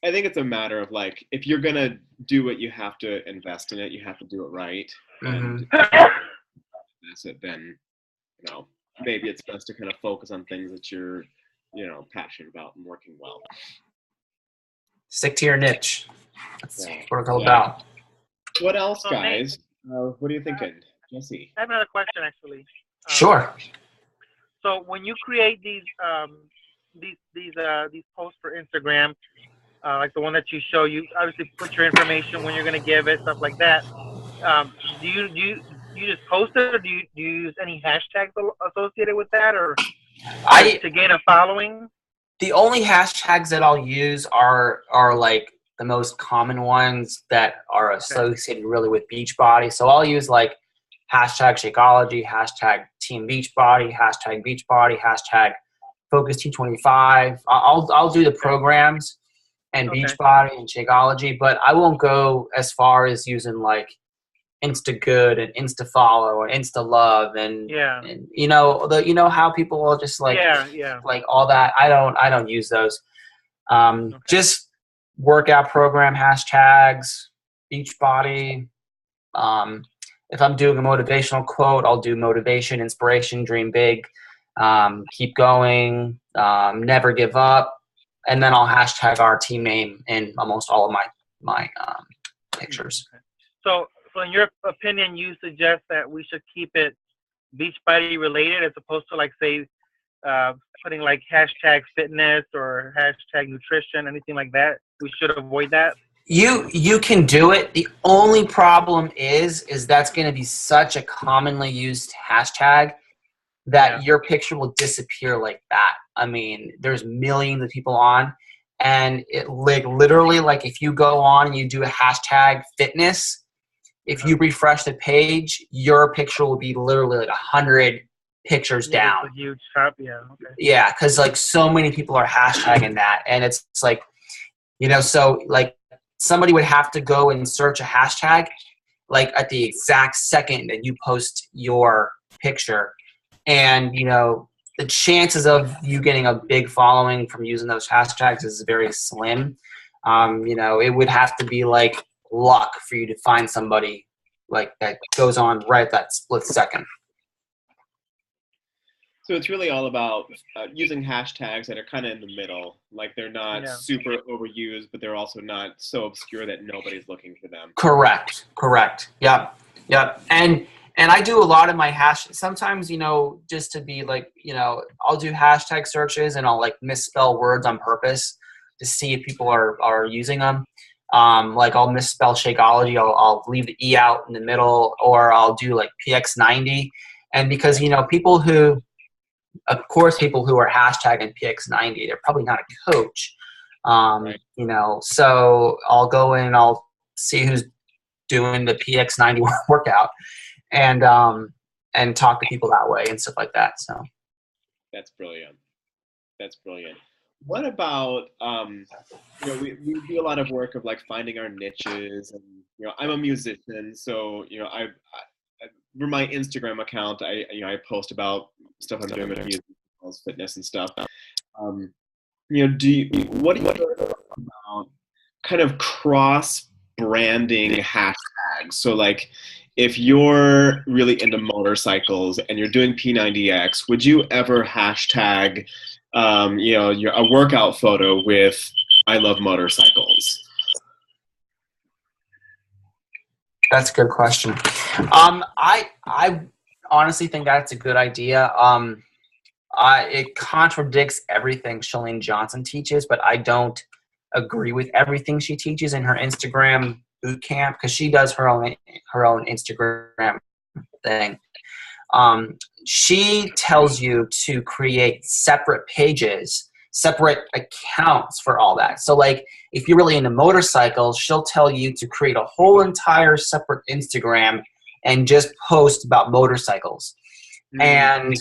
I think it's a matter of like, if you're gonna do it, you have to invest in it. You have to do it right. And that's it. Then, you know, maybe it's best to kind of focus on things that you're, you know, passionate about and working well. Stick to your niche. That's what it's all about. What else, guys? What are you thinking, Jesse? I have another question, actually. Sure. So when you create these posts for Instagram, like the one that you show, you obviously put your information when you're going to give it, stuff like that. Do you just post it, or do you use any hashtags associated with that, or to gain a following? The only hashtags that I'll use are like the most common ones that are associated really with Beachbody. So I'll use like hashtag Shakeology, hashtag Team Beachbody, hashtag Beachbody, hashtag Focus T25. I'll do the programs and Beachbody and Shakeology, but I won't go as far as using like Insta Good and Insta Follow and Insta Love and you know how people will just like like all that. I don't use those. Just workout program hashtags, Beachbody. If I'm doing a motivational quote, I'll do motivation, inspiration, dream big, keep going, never give up, and then I'll hashtag our team name in almost all of my pictures. So in your opinion, you suggest that we should keep it Beachbody related, as opposed to like say putting like hashtag fitness or hashtag nutrition, anything like that? We should avoid that. You can do it. The only problem is that's going to be such a commonly used hashtag that your picture will disappear like that. I mean, there's millions of people on, and it like literally like if you go on and you do a hashtag fitness, if you refresh the page, your picture will be literally like 100 pictures down. It's a huge top, Yeah, because like so many people are hashtagging that, and it's like, you know, so like somebody would have to go and search a hashtag like at the exact second that you post your picture, and you know the chances of you getting a big following from using those hashtags is very slim. You know, it would have to be like luck for you to find somebody like that goes on right at that split second. So it's really all about using hashtags that are kind of in the middle. Like they're not Yeah. super overused, but they're also not so obscure that nobody's looking for them. Correct. Yep. And I do a lot of my sometimes, just to be like, I'll do hashtag searches and I'll like misspell words on purpose to see if people are using them. Like I'll misspell Shakeology. I'll leave the E out in the middle, or I'll do like PX90. And because, people who are hashtagging PX90, they're probably not a coach. Right. So I'll go in, I'll see who's doing the PX90 workout and talk to people that way and stuff like that. So That's brilliant. What about, we do a lot of work of like finding our niches, and, I'm a musician, so, I for my Instagram account, I post about stuff I'm doing with music, fitness and stuff. What do you think about kind of cross branding hashtags? So like, if you're really into motorcycles and you're doing P90X, would you ever hashtag, a workout photo with "I love motorcycles"? that's a good question. I honestly think that's a good idea. It contradicts everything Shalene Johnson teaches, but I don't agree with everything she teaches in her Instagram boot camp, because she does her own Instagram thing. She tells you to create separate pages, separate accounts for all that. So like if you're really into motorcycles, she'll tell you to create a whole entire separate Instagram and just post about motorcycles. And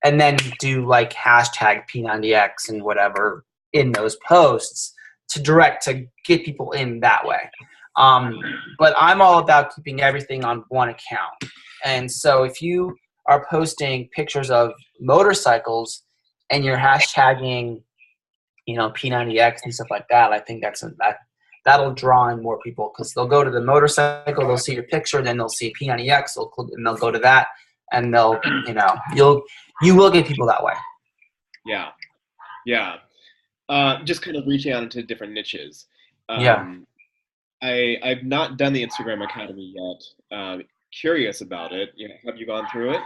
then do like hashtag P90X and whatever in those posts to get people in that way. But I'm all about keeping everything on one account. And so if you are posting pictures of motorcycles and you're hashtagging, P90X and stuff like that, I think that'll draw in more people, because they'll go to the motorcycle, they'll see your picture, then they'll see P90X, and they'll go to that, and they'll, you will get people that way. Yeah. Just kind of reaching out into different niches. Yeah. I've not done the Instagram Academy yet. Curious about it. Have you gone through it?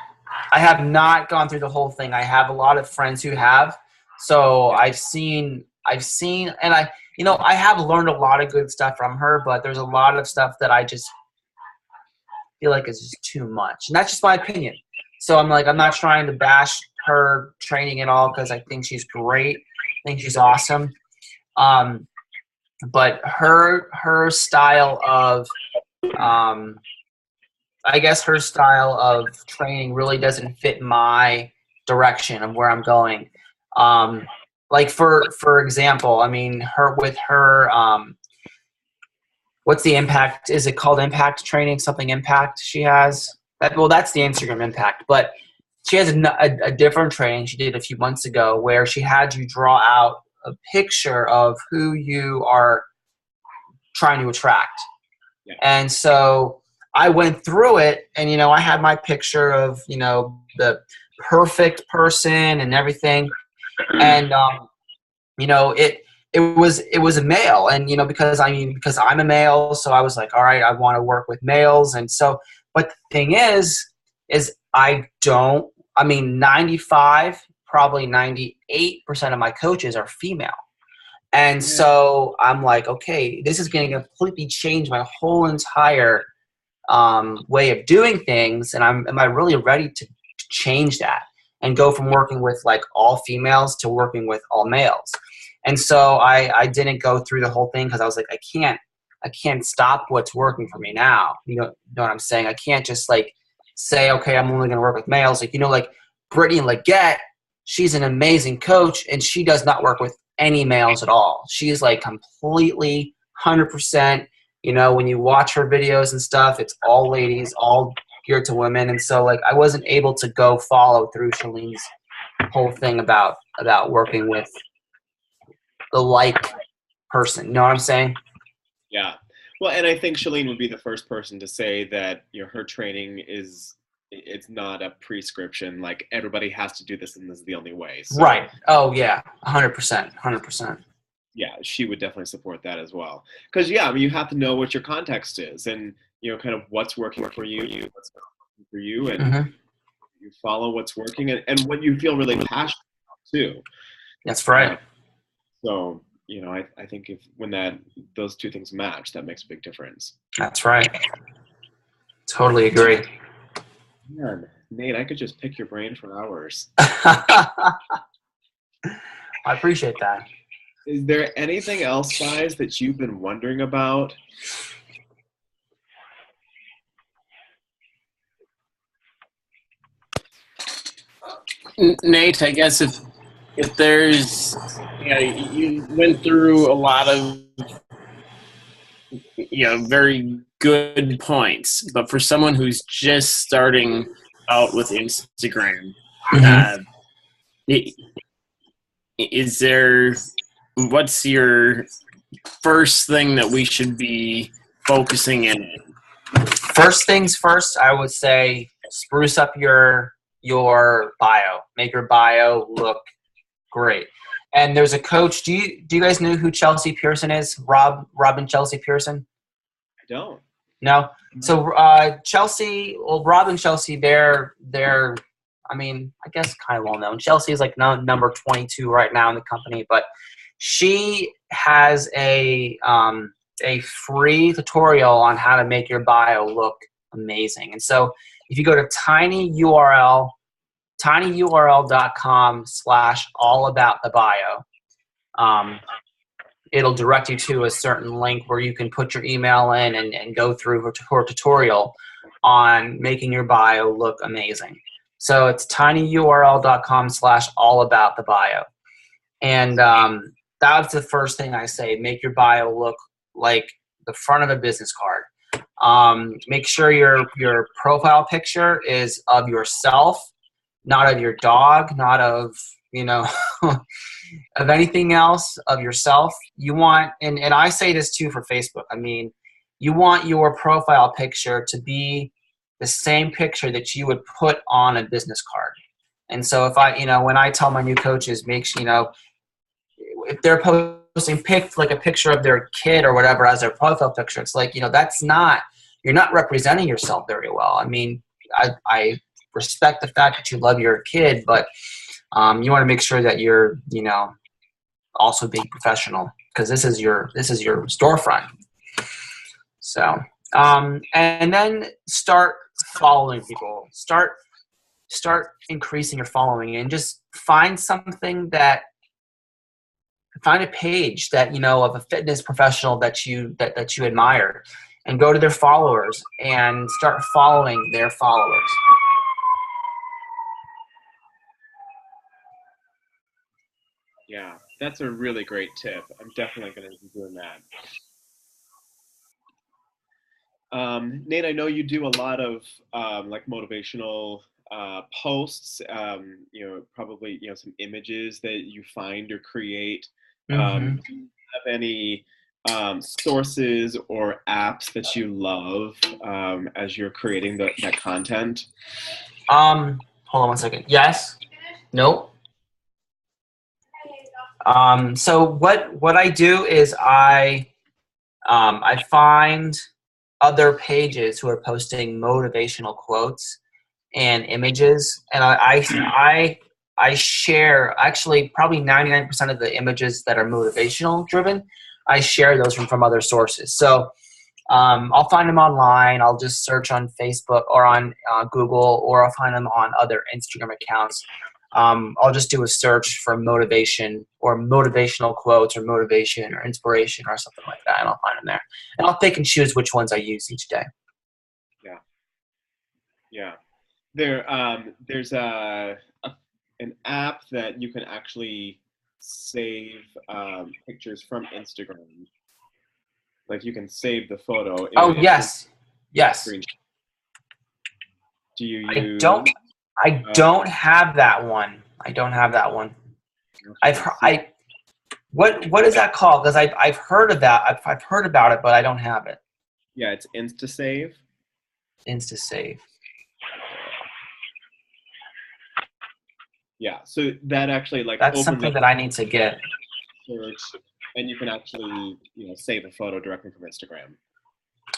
I have not gone through the whole thing. I have a lot of friends who have. So I've seen, and I have learned a lot of good stuff from her, but there's a lot of stuff that I just feel like is just too much. And that's just my opinion. So I'm not trying to bash her training at all, because I think she's great. I think she's awesome. But her style of, I guess her style of training really doesn't fit my direction of where I'm going. Like for example, what's the impact? Is it called impact training? Something impact she has? That's the Instagram impact. But she has a different training she did a few months ago where she had you draw out a picture of who you are trying to attract. Yeah. And so I went through it, and, I had my picture of, the perfect person and everything. And, it was a male, and, because I'm a male, so I was like, all right, I want to work with males. And so, but the thing is 95, probably 98% of my coaches are female. And so I'm like, okay, this is going to completely change my whole entire way of doing things. And am I really ready to change that and go from working with like all females to working with all males? And so I didn't go through the whole thing, because I was like, I can't stop what's working for me now. You know what I'm saying? I can't just like say, okay, I'm only going to work with males. Like Brittany Leggett, she's an amazing coach, and she does not work with any males at all. She's like completely 100%. When you watch her videos and stuff, it's all ladies, all geared to women. And so like I wasn't able to go follow through Shalene's whole thing about working with the like person. You know what I'm saying? Yeah. Well, and I think Shalene would be the first person to say that her training is it's not a prescription like everybody has to do this and this is the only way. So, Right. Oh yeah, 100%, 100%. yeah, she would definitely support that as well. Because yeah, I mean, you have to know what your context is, and kind of what's working for you, what's not working for you, and you follow what's working and what you feel really passionate about too. That's right. So I think when those two things match, that makes a big difference. That's right. Totally agree. Man, Nate, I could just pick your brain for hours. I appreciate that. Is there anything else, guys, that you've been wondering about? Nate, I guess if there's, you went through a lot of, very good points, but for someone who's just starting out with Instagram, what's your first thing that we should be focusing in on? First things first, I would say spruce up your bio. Make your bio look great. And there's a coach. Do you guys know who Chelsea Pearson is? Rob and Chelsea Pearson? I don't. No. So Rob and Chelsea, they're I mean, I guess kind of well known. Chelsea is like number 22 right now in the company, but she has a free tutorial on how to make your bio look amazing. And so if you go to tinyurl.com/allaboutthebio, it'll direct you to a certain link where you can put your email in and go through her tutorial on making your bio look amazing. So it's tinyurl.com/allaboutthebio. And that's the first thing I say. Make your bio look like the front of a business card. Make sure your profile picture is of yourself, not of your dog, not of, of anything else, of yourself. You want, and I say this too for Facebook, I mean, you want your profile picture to be the same picture that you would put on a business card. And so if when I tell my new coaches, make sure, if they're posting like a picture of their kid or whatever as their profile picture, it's like, you're not representing yourself very well. I mean, I respect the fact that you love your kid, but you want to make sure that you're, also being professional, because this is your storefront. So, and then start following people. Start increasing your following, and just find a page that, of a fitness professional that you admire, and go to their followers and start following their followers. Yeah, that's a really great tip. I'm definitely going to be doing that. Nate, I know you do a lot of like motivational posts, probably, some images that you find or create. Do you have any sources or apps that you love as you're creating that content? Hold on one second. Yes. Nope. So what I do is I find other pages who are posting motivational quotes and images, and I share, actually probably 99% of the images that are motivational driven, I share those from other sources. So I'll find them online. I'll just search on Facebook or on Google, or I'll find them on other Instagram accounts. I'll just do a search for motivation or motivational quotes or motivation or inspiration or something like that, and I'll find them there. And I'll pick and choose which ones I use each day. Yeah. There's an app that you can actually save pictures from Instagram. Like you can save the photo. Oh, yes. Do you use? I don't have that one. What is that called? Because I've heard of that. I've heard about it, but I don't have it. Yeah, it's InstaSave. InstaSave. Yeah, so that actually like That's opens something up that I need to get. search, and you can actually save a photo directly from Instagram.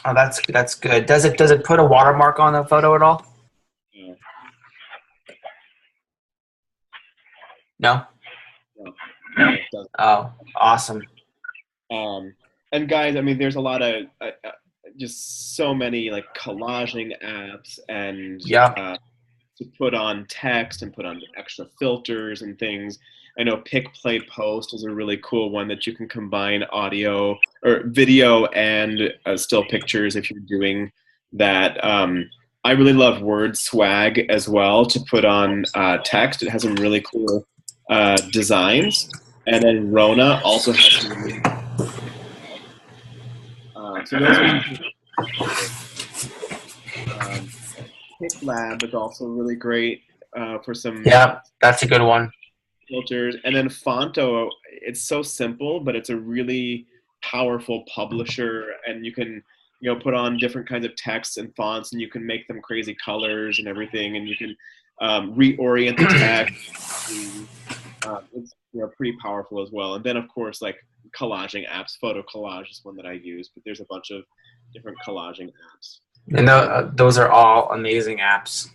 Oh, that's good. Does it put a watermark on the photo at all? Yeah. No. No, it doesn't. Oh, awesome. And guys, I mean, there's a lot of just so many like collaging apps and Yeah. to put on text and put on extra filters and things. I know Pick Play Post is a really cool one that you can combine audio or video and still pictures if you're doing that. I really love Word Swag as well to put on text. It has some really cool designs. And then Rona also has some really so those are Pick Lab is also really great for some Yeah, that's a good one. filters. And then Fonto, it's so simple, but it's a really powerful publisher, and you can put on different kinds of texts and fonts, and you can make them crazy colors and everything, and you can reorient the text. It's pretty powerful as well. And then of course like collaging apps, Photo Collage is one that I use, but there's a bunch of different collaging apps. And those are all amazing apps.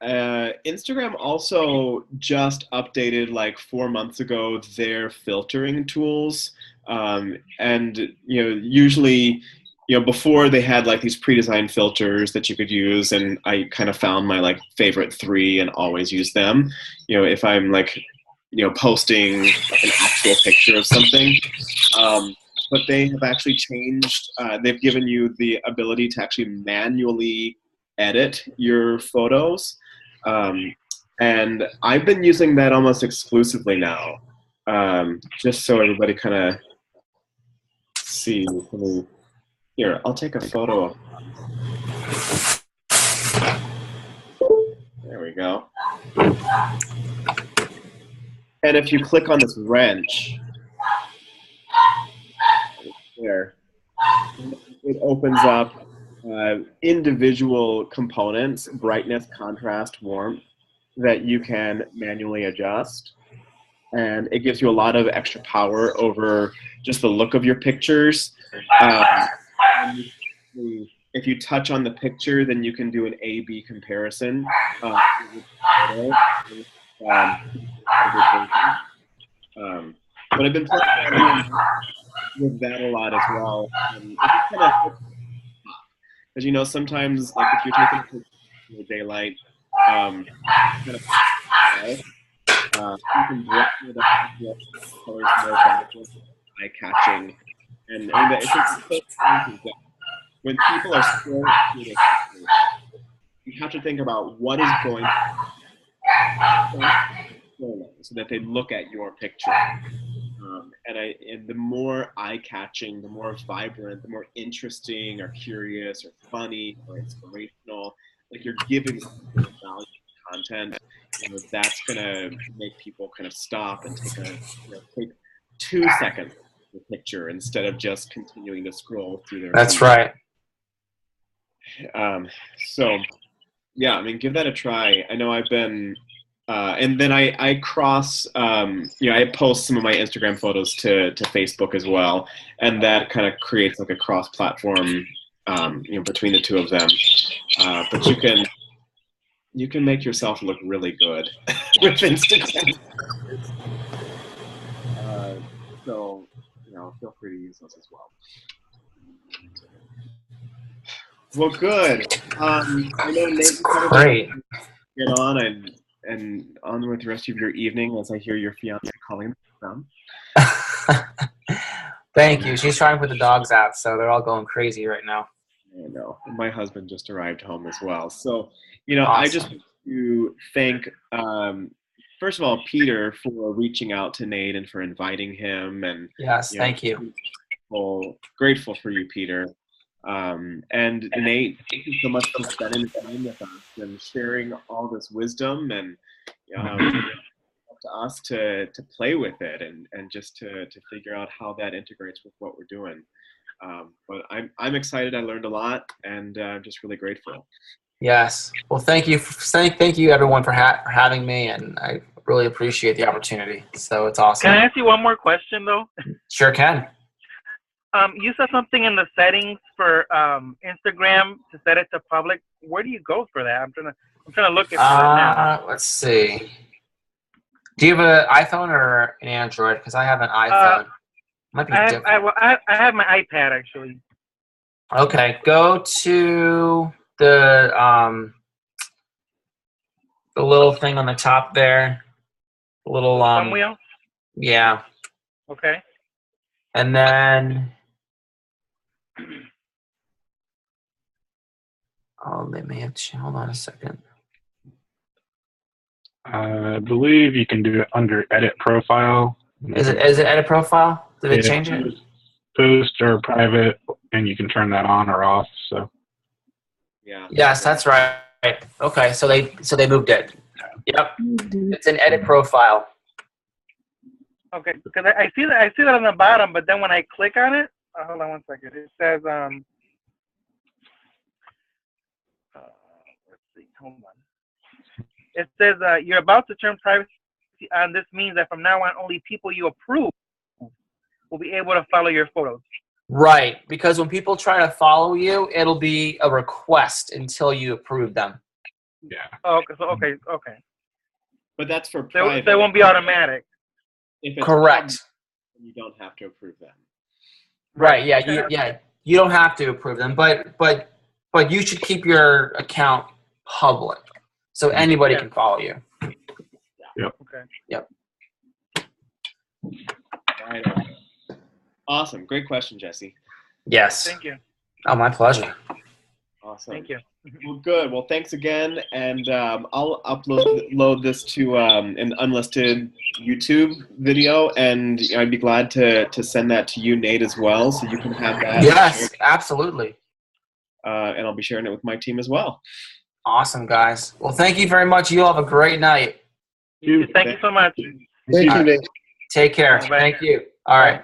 Instagram also just updated like 4 months ago their filtering tools, and usually before they had like these pre-designed filters that you could use, and I kind of found my like favorite 3 and always use them. If I'm like posting like an actual picture of something, but they have actually changed. They've given you the ability to actually manually edit your photos. And I've been using that almost exclusively now, just so everybody kind of sees. Here, I'll take a photo of. There we go. And if you click on this wrench, there, it opens up individual components, brightness, contrast, warmth, that you can manually adjust. And it gives you a lot of extra power over just the look of your pictures. If you touch on the picture, then you can do an A/B comparison. But I've been playing with that a lot as well. Because sometimes like if you're taking a picture in the daylight, kind of you can brighten it up, colors more vibrant, eye-catching, and it's so when people are scrolling through this, you have to think about what is going on so that they look at your picture. And the more eye-catching, the more vibrant, the more interesting or curious or funny or inspirational, like you're giving value content, that's gonna make people kind of stop and take 2 seconds of the picture instead of just continuing to scroll through their. That's right. So yeah, I mean, give that a try. I know I've been, and then I cross, I post some of my Instagram photos to Facebook as well, and that kind of creates like a cross-platform, between the two of them. But you can make yourself look really good with Instagram. So feel free to use those as well. Well, good. I know Nate, Great. Get on and on with the rest of your evening as I hear your fiance calling them. Thank you. She's trying to put the dogs out, so they're all going crazy right now. I know. My husband just arrived home as well. So, Awesome. I just want to thank, first of all, Peter for reaching out to Nate and for inviting him. And yes, thank you. Grateful for you, Peter. And Nate, thank you so much for spending time with us and sharing all this wisdom, and up to us to play with it and just to figure out how that integrates with what we're doing. But I'm excited. I learned a lot, and I'm just really grateful. Yes. Well, thank you everyone for having me, and I really appreciate the opportunity. So it's awesome. Can I ask you one more question though? Sure can. You said something in the settings for Instagram to set it to public. Where do you go for that? I'm trying to look at that now. Let's see. Do you have an iPhone or an Android? Because I have an iPhone. Might be different. I have my iPad actually. Okay, go to the little thing on the top there. The little thumb wheel. Yeah. Okay. And then they may have hold on a second. I believe you can do it under edit profile. Is it edit profile? Did it change it? Post or private, and you can turn that on or off. So yeah. Yes, that's right. Okay, so they moved it. Yep. It's an edit profile. Okay, because I see that on the bottom, but then when I click on it, hold on one second. It says let's see, hold on. It says you're about to turn privacy on. This means that from now on, only people you approve will be able to follow your photos. Right, because when people try to follow you, it'll be a request until you approve them. Yeah. Oh, okay. But that's for private. They won't be automatic. If it's correct. Public, you don't have to approve them. Right. Yeah. You don't have to approve them, but you should keep your account public so anybody can follow you. Yep. Okay. Yep. Right. Awesome. Great question, Jesse. Yes. Thank you. Oh, my pleasure. Awesome. Thank you. Well, good. Well, thanks again, and I'll load this to an unlisted YouTube video, and I'd be glad to send that to you, Nate, as well, so you can have that. Yes, absolutely. And I'll be sharing it with my team as well. Awesome, guys. Well, thank you very much. You all have a great night. Thank you so much. Thank you, Nate. Take care. Bye. Thank you. All right.